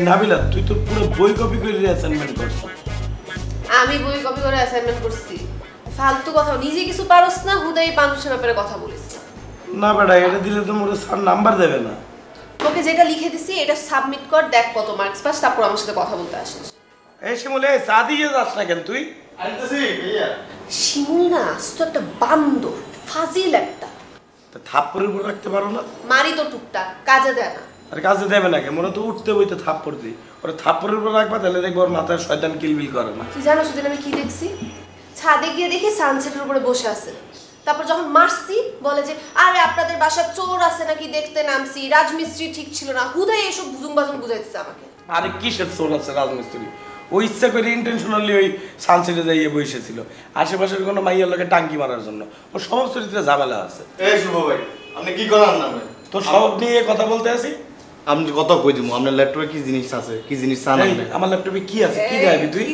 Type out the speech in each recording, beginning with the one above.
নাবিলা তুই তো পুরো বই কপি করে অ্যাসাইনমেন্ট করছিস। আমি বই কপি করে অ্যাসাইনমেন্ট করছি। ফালতু কথা নিজে কিছু পারোস না, হুদাই মানুষের ব্যাপারে কথা বলিস। না বেটা, এটা দিলে তো মোর স্যার নাম্বার দেবে না। তোকে যেটা লিখে দিছি এটা সাবমিট কর, দেখ কত মার্কস পাস, তারপর আমার সাথে কথা বলতে আসিস। এই শিমুলে চা দিয়ে যাস না কেন তুই? আনতেছি ভাইয়া। শিমুল না আস্ত একটা বান্দর, ফাজিল একটা। তা থাপ্পড়ের উপর রাখতে পারো না? মারি তো টুকটাক, কাজে দেয় না। আর কাজে দেবে না কেন? মোরা তো উঠতে বইতে থাপ্পড় দিই। ওরা থাপ্পড়ের উপর রাখবা তাহলে দেখবো ওর মাথায় শয়তান কিলবিল করে না। তুই জানো সেদিন আমি কি দেখছি? ছাদে গিয়ে দেখি সানসেটের উপরে বসে আছে। তারপর যখন মারছি বলে যে আরে আপনাদের বাসার চোর আছে নাকি দেখতে নামছি, রাজমিস্ত্রি ঠিক ছিল না, হুদাই এসব বুজুং বাজুং বুঝাইছে আমাকে। আরে কিসের চোর আছে রাজমিস্ত্রি? ওই ইচ্ছা করে ইন্টেনশনালি ওই সানসেটে যাইয়ে বসেছিল আশেপাশের কোনো মাইয়ার লোকে টাঙ্কি মারার জন্য। ওর স্বভাব চরিত্রে ঝামেলা আছে। এই শুভ ভাই, আপনি কি করার নামে? তোর স্বভাব নিয়ে কথা বলতে আসি। আপনি কত কই দিমু? আপনার ল্যাপটপে কি জিনিস আছে, কি জিনিস চান আপনি? আমার ল্যাপটপে কি আছে? কি গাইবি তুই?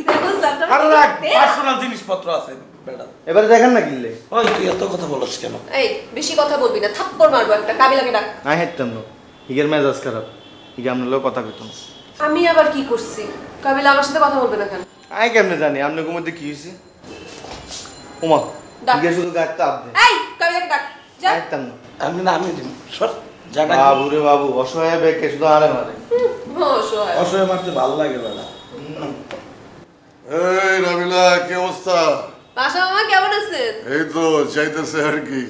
আরে রাখ, পার্সোনাল জিনিসপত্র আছে বেটা। এবারে দেখেন না কিনলে। ওই তুই এত কথা বলছ কেন? এই বেশি কথা বলবি না, থাপ্পড় মারবো একটা। কাবিলাকে ডাক। না হেঁটতাম না, হিগের মেজাজ খারাপ, হিগে আপনার লোক কথা কইতাম। আমি আবার কি করছি? কাবিলা আমার সাথে কথা বলবে না কেন? আই কেমনে জানি আপনি ঘুমোতে কি হয়েছে? ওমা হিগে শুধু গাড়িতে আপনি। এই কাবিলাকে ডাক। যা। হেঁটতাম না। আমি না, আমি দিন সর জায়গা। বাবু রে বাবু, অসহায় বেকে শুধু আরে মারে। অসহায়। অসহায় মারতে ভালো লাগে বেটা। এই রাবিলা, কি অবস্থা? পাশা মামা কেমন আছেন? এই তো চাইতেছে আর কি।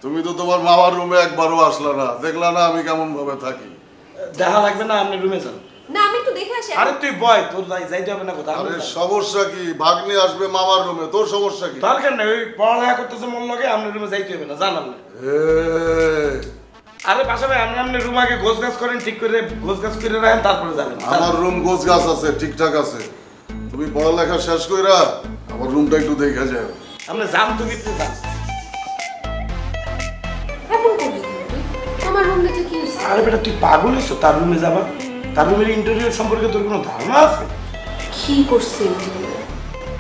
তুমি তো তোমার মামার রুমে একবারও আসলা না, দেখলা না আমি কেমন ভাবে থাকি। দেখা লাগবে না, আপনি রুমে যান। না আমি একটু দেখে আসি। আরে তুই বয়, তোর যাইতে হবে না কোথাও। আরে সমস্যা কি? ভাগ্নি আসবে মামার রুমে, তোর সমস্যা কি? দরকার নেই, ওই পড়ালেখা করতেছে মন লাগে, আপনি রুমে যাইতে হবে না, জান আপনি। এই, আরে পাশা ভাই, আপনি রুম আগে গোছ গাছ করেন, ঠিক করে গোছ গাছ করে রাখেন, তারপরে যাবেন। আমার রুম গোছ গাছ আছে, ঠিকঠাক আছে। তুমি পড়ালেখা শেষ কইরা আমার রুমটা একটু দেখা যায়। আপনি যান তো ভিতরে যান। এমন করলি কেন তুই? আমার রুম দেখে কি হইছে? আরে বেটা তুই পাগল হইছো? তার রুমে যাবা? তার রুমের ইন্টেরিয়র সম্পর্কে তোর কোনো ধারণা আছে? কি করছিস?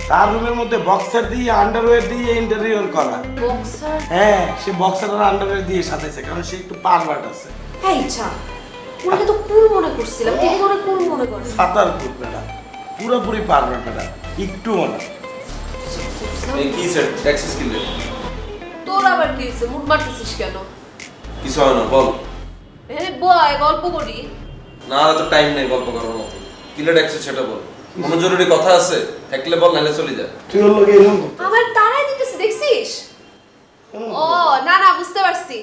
তার রুমের মধ্যে বক্সার দিয়ে আন্ডারওয়্যার দিয়ে ইন্টেরিয়র করা। বক্সার? হ্যাঁ, সে বক্সার আর আন্ডারওয়্যার দিয়ে সাজাইছে, কারণ সে একটু পারভার্ট আছে। এই ইচ্ছা ওনাকে তো কুল মনে করছিলাম, কে মনে কুল মনে করে? সাতার ফুট বেটা, পুরোপুরি পারভার্ট বেটা, একটু মনে। এই কি স্যার ট্যাক্সি স্কিলে তোর আবার কি হইছে? মুড মারতেছিস কেন? কিছু হয় না, বল। বয় গল্প করি। না তো টাইম নেই গল্প করার মতো। কিলে ট্যাক্সি সেটা বল। কোনো জরুরি কথা আছে থাকলে বল, নাহলে চলে যা। তুই ওর লোকে এরকম আমার তারাই দিতেছে দেখছিস? ও না না, বুঝতে পারছি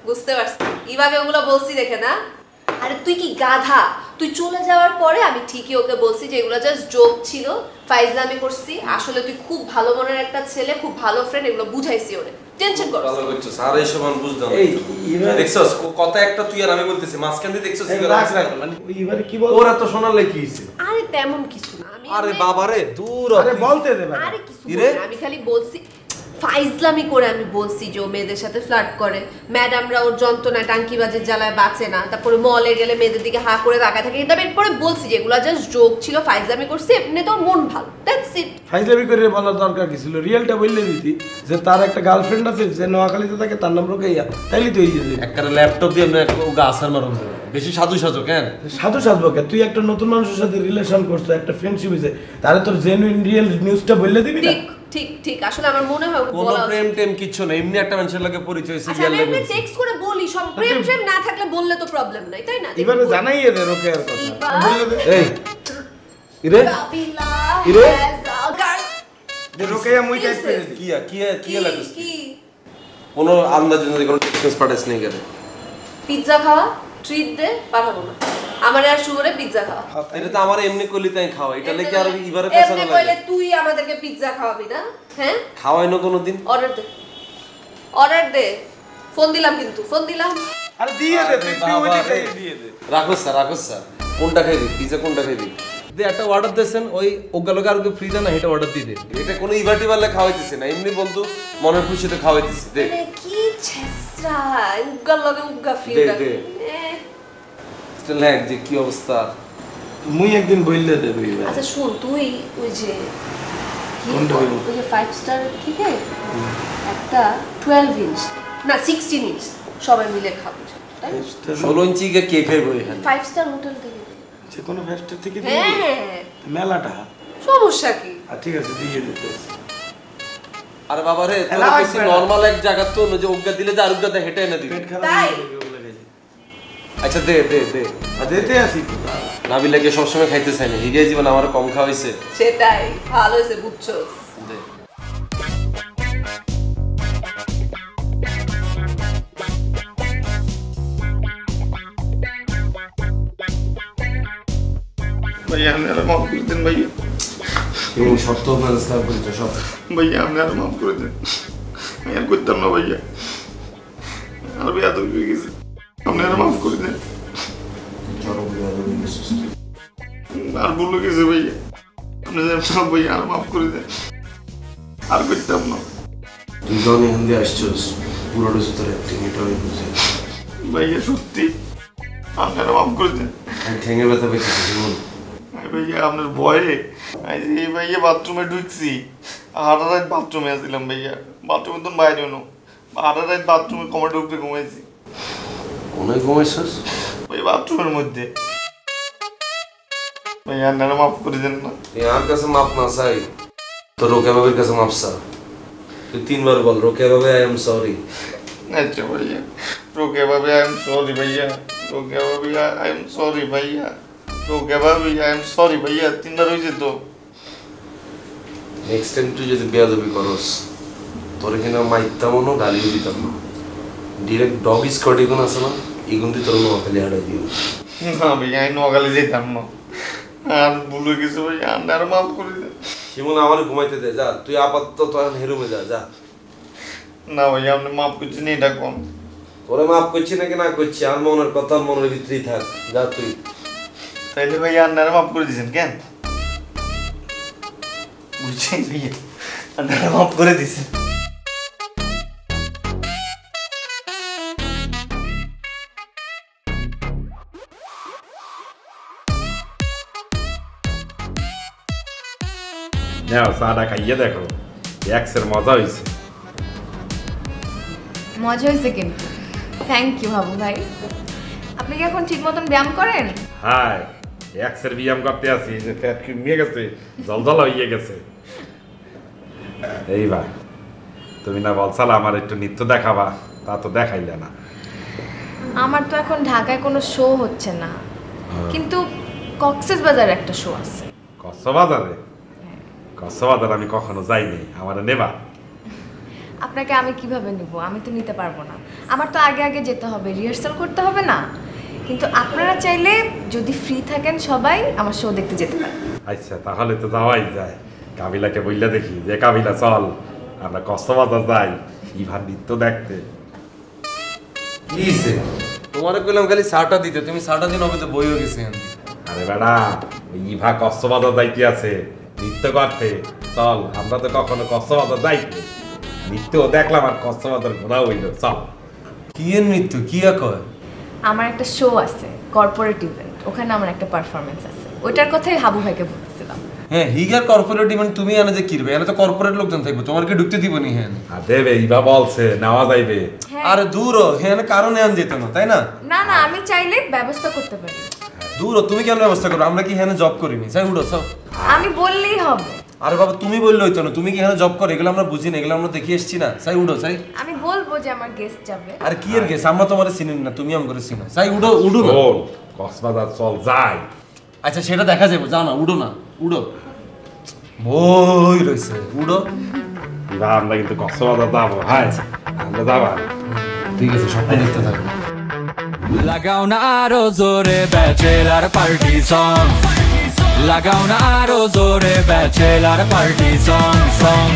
বুঝতে পারছি, এইভাবে ওগুলো বলছি দেখে না। আরে তুই কি গাধা? তুই চলে যাওয়ার পরে আমি ঠিকই ওকে বলছি যে এগুলো জাস্ট জোক ছিল, ফাইজলামি করছি। আসলে তুই খুব ভালো মনের একটা ছেলে, খুব ভালো ফ্রেন্ড, এগুলো বুঝাইছি ওরে। টেনশন করছিস? ভালো করছিস। আর এইসব আমি বুঝতাম না। এই এবার দেখছস কথা একটা তুই আর আমি বলতেছি, মাঝখান দিয়ে দেখছস কি রাখ রাখ, মানে এবারে কি বল? ওর এত শোনালে কি হইছে? আরে তেমন কিছু না। আমি আরে বাবারে দূর। আরে বলতে দে বেটা। আরে কিছু বলি না, আমি খালি বলছি ফাইজলামি করে আমি বলছি যে ও মেয়েদের সাথে ফ্লার্ট করে, ম্যাডামরা ওর যন্ত্রণায় টাঙ্কিবাজের জ্বালায় বাঁচে না, তারপরে মলে গেলে মেয়েদের দিকে হা করে তাকায় থাকে। কিন্তু আমি এরপরে বলছি যে এগুলো জাস্ট জোক ছিল, ফাইজলামি করছি, এমনি তোর মন ভালো, দ্যাটস ইট। ফাইজলামি করে বলার দরকার কি ছিল? রিয়েলটা বললে দিতি যে তার একটা গার্লফ্রেন্ড আছে, যে নোয়াখালীতে থাকে, তার নাম রোকেইয়া, তাইলে তো হয়ে যেত। একটা ল্যাপটপ দিয়ে আমরা গাছার মারুন, বেশি সাধু সাজো কেন? সাধু সাজবো কে? তুই একটা নতুন মানুষের সাথে রিলেশন করছো, একটা ফ্রেন্ডশিপ হয়েছে, তাহলে তোর জেনুইন রিয়েল নিউজটা বললে দিবি না? ঠিক ঠিক ঠিক, আসলে আমার মনে হয় ওকে কোনো বলা উচিত। প্রেম টেম কিচ্ছু না, এমনি একটা মানুষের লগে পরিচয় আচ্ছা সিরিয়াল আমি লাগবে। এমনি টেক্সট করে বলি, সব প্রেম প্রেম না থাকলে বললে তো প্রবলেম নাই, তাই না? এবারে জানাই এদের রোকেয়ার কথা বললে দে। এই ইরে কাবিলা ইরে? has a girl. যে রোকেয়া মুই টাইপ করে দি। কি লাগিস? কি কোনো আন্দাজ যদি কোনো টেক্সট পাঠাস নেই কেন? পিৎজা খাওয়া ট্রিট দে, পাঠাবো না। আমার আর শুয়োরে পিৎজা খাওয়া। এটা তো আমার এমনি কইলি তাই খাওয়া, এটা লেগে আর ইবারে এমনি পেছানো কইলে লাগে। তুই আমাদেরকে পিৎজা খাওয়াবি না? হ্যাঁ খাওয়াই না কোনোদিন। অর্ডার দে, অর্ডার দে। ফোন দিলাম কিন্তু, ফোন দিলাম। আরে দিয়ে দে, তুই ওই দিকটাই দিয়ে দে। রাখোস স্যার কোনটা খাইবি? পিজা কোনটা খাইবি? দে একটা অর্ডার দেন, ওই ওগালকে আর ফ্রি দেন না, এটা অর্ডার দিয়ে দে। এটা কোনো ইভার্টি বারলে খাওয়াইতেছে না, এমনি বন্ধু মনের খুশিতে খাওয়াইতেছি। দে আরে কি ছেসরা, উগ্গার লগে উগ্গা ফিল দে, লাগে। স্টিল হ্যাঁ, যে কি অবস্থা। মুই একদিন বললে দে তুই। আচ্ছা শুন, তুই ওই যে কোনটা বলবো? ওই যে 5 স্টার থেকে একটা 12 ইঞ্চ না 16 ইঞ্চ সবাই মিলে খাবো, তাই? 16 ইঞ্চি কে খাইবো এখানে? 5 স্টার হোটেল থেকে। যে কোনো ফেস্টের থেকে দিয়ে দিবি? হ্যাঁ মেলাটা সমস্যা কি? ঠিক আছে দিয়ে দিতে। আরে বাবা রে এলা আসবে না। নরমাল এক জায়গা তো যে অজ্ঞা দিলে যে আরোগ্য দেয় হেঁটে এনে দিবি। পেট খারাপ তাই? হয়ে যাবে ওগুলো খেয়ে। আচ্ছা দে দে দে। আর দিতে আসি তো। নাবিলাকে সবসময় খাইতে চাই না, হিগে জীবন আমার কম খাওয়াইছে। সেটাই ভালো হয়েছে বুঝছো। দে। ভাইয়া আপনি আর মাফ করে দেন ভাইয়া। তুমি শর্ত ম্যানেজ করেছো সব। ভাইয়া আপনি আর মাফ করে দেন। আমি আর করতাম না ভাইয়া, আর বিয়া তো হয়ে গেছে, আপনি আর মাফ করে দেন। আর ভুল গেছে ভাইয়া, আপনি সব ভাইয়া আর মাফ করে দেন, আর করতাম না। তুই যখন এখান দিয়ে আসছিস পুরোটা সুতরাং অ্যাক্টিং এটা আমি বুঝি। ভাইয়া সত্যি আপনি আর মাফ করে দেন। আমি ঠেঙে ব্যথা পেয়েছি জীবন। ভাইয়া আপনার ভয়ে এই ভাইয়া বাথরুমে ঢুকছি, হাঁটা রাত বাথরুমে আসছিলাম ভাইয়া, বাথরুমে তো বাইরে নো, হাঁটা রাত বাথরুমে কমে ঢুকতে ঘুমাইছি অনেক ঘুমাইছিস? ওই বাথরুমের মধ্যে। ভাইয়া আপনারা মাফ করে দেন না। তুই আমার কাছে মাপ না চাই তো রোকেয়া বাবির কাছে মাপ চা। তুই 3 বার বল রোকেয়া বাবি আই এম সরি। আচ্ছা ভাইয়া, রোকে ভাবি আই এম সরি ভাইয়া, রোকে ভাবি আই এম সরি ভাইয়া, রোকে ভাবি আই এম সরি ভাইয়া। 3 বার হয়েছে তো। নেক্সট টাইম তুই যদি বেয়াদবি করস তোর কিনা মাইতাম না, গালিও দিতাম না, ডিরেক্ট ডগ স্কোয়াড এগুলো আছে না, এগুলো দিয়ে তোর নোয়াখালী হাঁটাই দিও। না ভাইয়া আমি নোয়াখালী যেতাম না, আর ভুল হয়ে গেছে ভাইয়া, আপনারা মাফ করে দেন। শিমুল আমার ঘুমাইতে দে, যা তুই আপাতত তোর হেরুমে যা যা। না ভাইয়া আপনি মাফ করছেন এটা কম। তোরে মাফ করছি নাকি না করছি আর মনের কথা মনের ভিতরেই থাক, যা তুই। তাইলে ভাইয়া আপনারা মাফ করে দিয়েছেন কেন? বুঝছেন ভাইয়া, আপনারা মাফ করে দিয়েছেন। নাও চাটা খাইয়ে দেখো, এক্সের মজা হয়েছে। মজা হয়েছে কিন্তু। থ্যাংক ইউ হাবু ভাই। আপনি কি এখন ঠিক মতন ব্যায়াম করেন? হাই এক্সের ব্যায়াম করতে আছি, যে ফ্যাট কমিয়ে গেছে, জলজলা হয়ে গেছে। এইবার তুমি না বলছাল আমার একটু নৃত্য দেখাবা, তা তো দেখাইলে না। আমার তো এখন ঢাকায় কোনো শো হচ্ছে না, কিন্তু কক্সবাজারে একটা শো আছে। কক্সবাজারে? কক্সবাজার আমি কখনো যাইনি, আমার নেবা? আপনাকে আমি কিভাবে নিব? আমি তো নিতে পারবো না, আমার তো আগে আগে যেতে হবে, রিহার্সাল করতে হবে না। কিন্তু আপনারা চাইলে যদি ফ্রি থাকেন সবাই আমার শো দেখতে যেতে পারেন। আচ্ছা তাহলে তো যাওয়াই যায়। কাবিলাকে বললে দেখি যে কাবিলা চল আমরা কক্সবাজার যাই ইভার নৃত্য দেখতে। কি হইছে? তোমারে কইলাম খালি চাটা দিতে, তুমি চাটা দিন হবে তো বইও গেছে। আরে বেড়া ওই ইভা কক্সবাজার যাইতে আছে নৃত্য করতে, চল আমরা তো কখনো কক্সবাজার যাইতে, নৃত্য দেখলাম আর কক্সবাজার ঘোরা হইল, চল। কি এর নৃত্য কি কয়? আমার একটা শো আছে, কর্পোরেট ইভেন্ট, ওখানে আমার একটা পারফরমেন্স আছে, ওইটার কথাই হাবু ভাইকে বলতেছিলাম। হ্যাঁ হিগার কর্পোরেট ইভেন্ট তুমি আনে যে কিরবে, এনে তো কর্পোরেট লোকজন থাকবে, তোমার কি ঢুকতে দিব নি? হ্যাঁ আর দেবে ইভা বলছে নেওয়া যাইবে। আরে দূর হ্যাঁ কারণে আন যেত না, তাই না? না না, আমি চাইলে ব্যবস্থা করতে পারি। দূর তুমি কেন ব্যবস্থা করো? আমরা কি হ্যাঁ জব করিনি, চাই উঠো সব। আমি বললেই হবে। আরে বাবা তুমি বললে হইতো না, তুমি কি হ্যাঁ জব করো? এগুলো আমরা বুঝি না, এগুলো আমরা দেখে এসছি না, চাই উঠো চাই। আমি বলবো যে আমার গেস্ট যাবে। আর কি এর গেছে, আমরা তোমার চিনি না, তুমি আম করে চিনো, চাই উঠো উঠো না। চল কক্সবাজার চল যাই। আচ্ছা সেটা দেখা যাবে, যাও না উঠো না, উঠো বই রয়েছে, উঠো। ইভা আমরা কিন্তু কক্সবাজার যাবো, হাই আমরা যাবা। ঠিক আছে স্বপ্ন দেখতে থাকো। লাগাও না আরো জোরে ব্যাচেলার পার্টি সং, লাগাও না আরো জোরে ব্যাচেলার পার্টি সং সং।